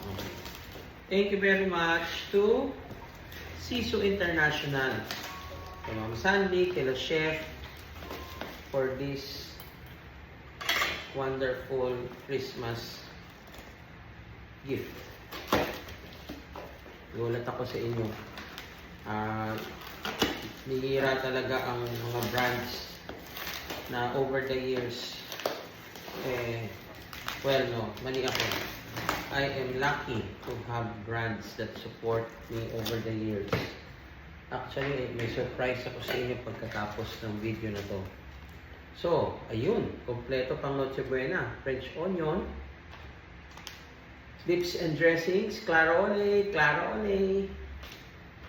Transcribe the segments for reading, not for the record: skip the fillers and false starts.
Okay. Thank you very much to Sisu International, to Ma'am Sandy, kila Chef, for this wonderful Christmas gift. Gulat ako sa inyo. Bihira talaga ang mga brands na over the years. Well, no, mali ako. I am lucky to have brands that support me over the years. Actually, may surprise ako sa inyo pagkatapos ng video na to. So, ayun, kompleto pang Noche Buena. French onion, dips and dressings, clarole,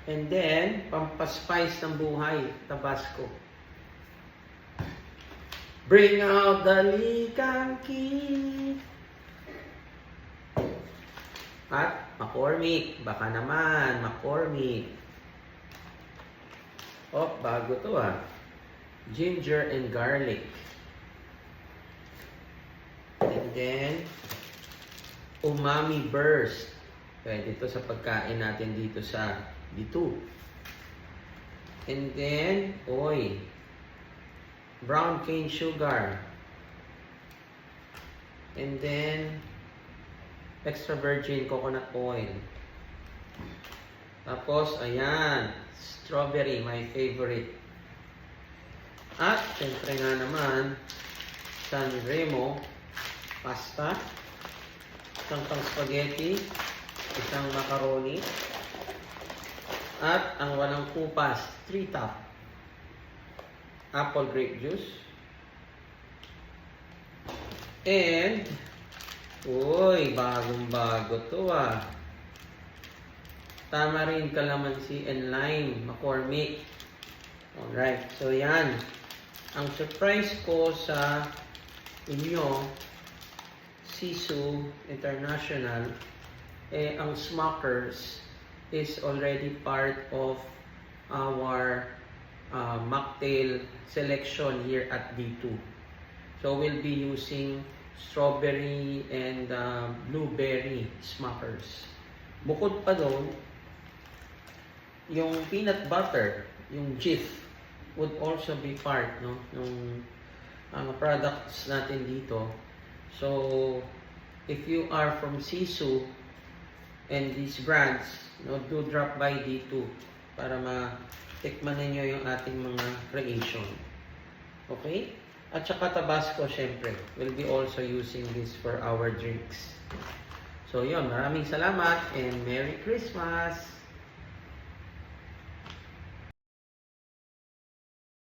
and then, pampaspice ng buhay, Tabasco. Bring out the Likang Key. At McCormick, baka naman, McCormick. Oh, bago to ginger and garlic. And then, umami burst. Pwede ito sa pagkain natin dito sa B2. And then, brown cane sugar. And then, extra virgin coconut oil. Tapos, ayan, strawberry, my favorite. At, syempre nga naman, Sanremo pasta, isang pang spaghetti, isang macaroni, at ang walang kupas, 3 top, apple grape juice, and bagong-bago to tamarind, calamansi, and lime, McCormick. Alright, so yan. Ang surprise ko sa inyo, Sisu International, ang Smuckers is already part of our mocktail selection here at D2. So we'll be using strawberry and blueberry Smuckers. Bukod pa doon, yung peanut butter, yung Jif, would also be part ng products natin dito. So, if you are from Sisu and these brands, do drop by D2 para matikman ninyo yung ating mga creation. Okay? At saka Tabasco, syempre. We'll be also using this for our drinks. So, yun. Maraming salamat and Merry Christmas!